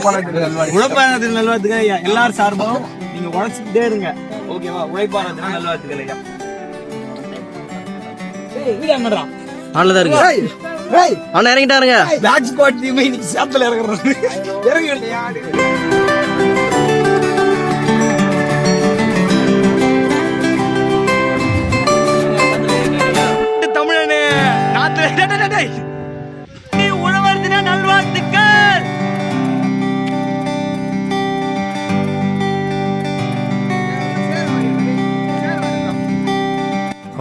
உழைப்பாளர் நல்வாழ்த்துக்கள் ஐயா. எல்லாரும் சார்பாகவும் நீங்க உழைச்சிக்கிட்டே இருங்க. ஓகேவா? உழைப்பாளர் நல்வாழ்த்துக்கள் ஐயா. நல்லதா இருக்கு. அண்ணா இறங்கிட்டாருங்க. பிளாக் ஸ்குவாட் டீம் இன்னைக்கு சாப்பிடல இறங்குறாங்க. இறங்கி தமிழனே உழவர் தின நல்வாழ்த்துக்கள்.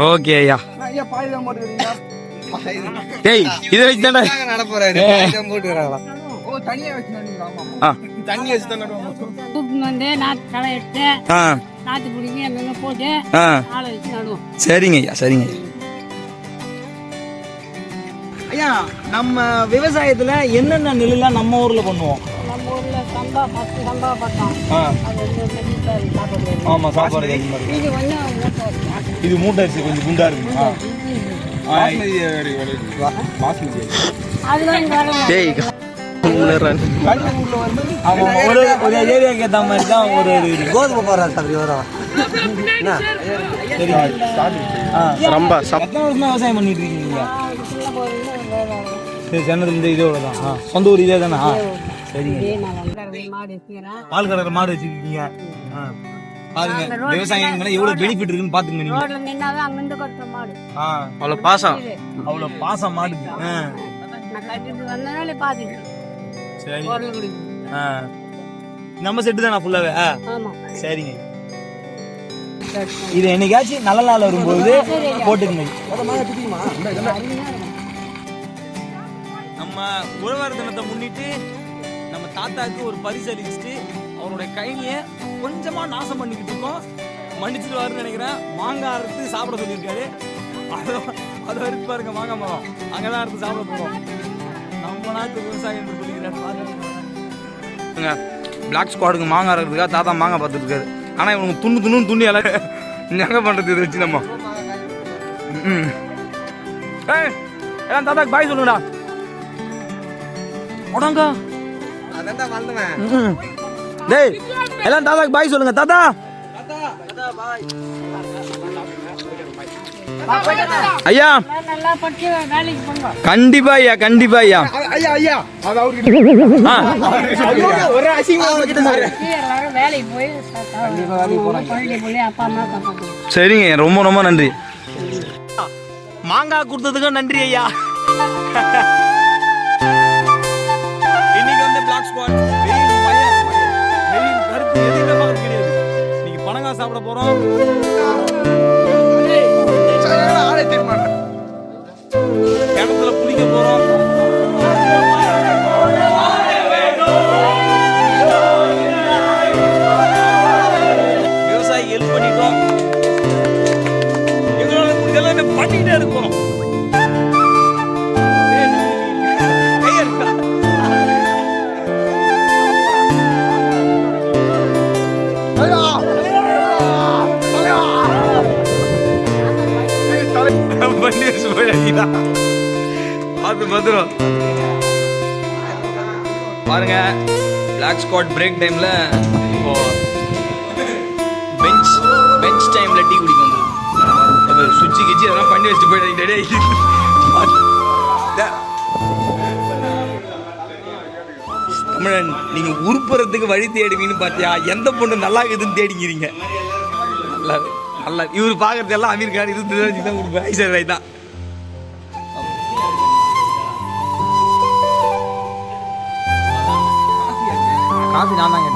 ஓகே ஐயா. டேய் இத வச்சு தானே நட போறாரு. தண்ணி வச்சு தானே வந்து நாத்து களை எடுத்து நாத்து பிடிங்க எங்க போட்டு ஆளை வச்சு நடுவோம். சரிங்க ஐயா. சரிங்க ஐயா. நம்ம விவசாயத்துல என்னென்ன நெல்லாம் நம்ம ஊர்ல பண்ணுவோம்? நம்ம ஊர்ல சம்பா ஃபர்ஸ்ட் சம்பா பட்டம். அது சாப்பாடு. ஆமா சாப்பாடு. இது வந்து இது மூட்டை அரிசி கொஞ்சம் குண்டா இருக்கு. ஒரு ஏரியாக்கு ஏற்ற மாதிரி தான் ஒரு கோதுமை போறாரு அப்படி வரும். ரொம்ப விவசாயம் பண்ணிட்டு இருக்கீங்க. சரி சென்னதுல இருந்து இதோட தான் சொந்த ஊர் இதே தானே? சரிங்க. பால் கறக்கிற மாடு வச்சிருக்கீங்க. பாருங்க விவசாயம் எவ்வளவு பெனிஃபிட் இருக்குன்னு பாத்துங்க. நீங்க அவ்வளவு பாசம் மாடுக்கு. சரி நம்ம செட்டு தானா ஃபுல்லாவே? சரிங்க. இது என்னைக்காச்சும் நல்ல நாள் வரும்போது போட்டுக்கங்க. நம்ம உழவர் தினத்தை முன்னிட்டு நம்ம தாத்தாக்கு ஒரு பரிசு அளிச்சுட்டு அவருடைய கைனிய கொஞ்சமா நாசம் பண்ணிக்கிட்டு இருக்கோம். மன்னிச்சுட்டு வருன்னு நினைக்கிறேன். மாங்காய் அறுத்து சாப்பிட சொல்லியிருக்காரு. அதை வரைக்கும் பாருங்க மாங்காய் மரம் அங்கதான் அறுத்து சாப்பிட போறோம். நம்ம நாட்டு விவசாயம் என்று சொல்லிக்கிறேன். பிளாக் ஸ்குவாடுக்கு மாங்காய் இருக்கிறதுக்காக தாத்தா மாங்காய் பார்த்துட்டு இருக்காரு. ஆனா இவங்க துண்ணு துண்ணி எல்லாம் எங்க பண்றது இதை வச்சு நம்ம. எல்லாம் தாத்தாக்கு பாய் சொல்லுங்கடா. உடங்க டேய் எல்லாம் தாத்தாக்கு பாய் சொல்லுங்க. தாத்தா ஐயா கண்டிப்பா ஐயா. கண்டிப்பா ஐயா. சரிங்க. ரொம்ப ரொம்ப நன்றி. மாங்காய் கொடுத்ததுக்கும் நன்றி ஐயா. இன்னைக்கு வந்து பிளாக் ஸ்குவாட் கருத்து எதுவுமே பார்க்க கிடையாது. இன்னைக்கு பனங்காய் சாப்பிட போறோம். கிணத்துல குளிக்க போறோம். விவசாயி ஹெல்ப் பண்ணிட்டோம். எங்களோட இதெல்லாம் பண்ணிட்டே இருக்கோம். பாருங்க பிளாக் ஸ்குவாட் பிரேக் டைம்ல இப்போ பெஞ்ச் டைம்ல டீ குடிக்க வந்து சுச்சி கிச்சி அதெல்லாம் பண்ணி வச்சுட்டு போயிட்டு தமிழன் நீங்க உருப்புறதுக்கு வழி தேடுவீங்கன்னு பாத்தியா? எந்த பொண்ணு நல்லா இருக்குதுன்னு தேடிக்கிறீங்க. நல்லா நல்லா இவரு பாக்குறது எல்லாம் அமீர் கான் இது தான் கொடுப்பேன். ஐஸ்வர்யா தான். காஃபி நான் தாங்க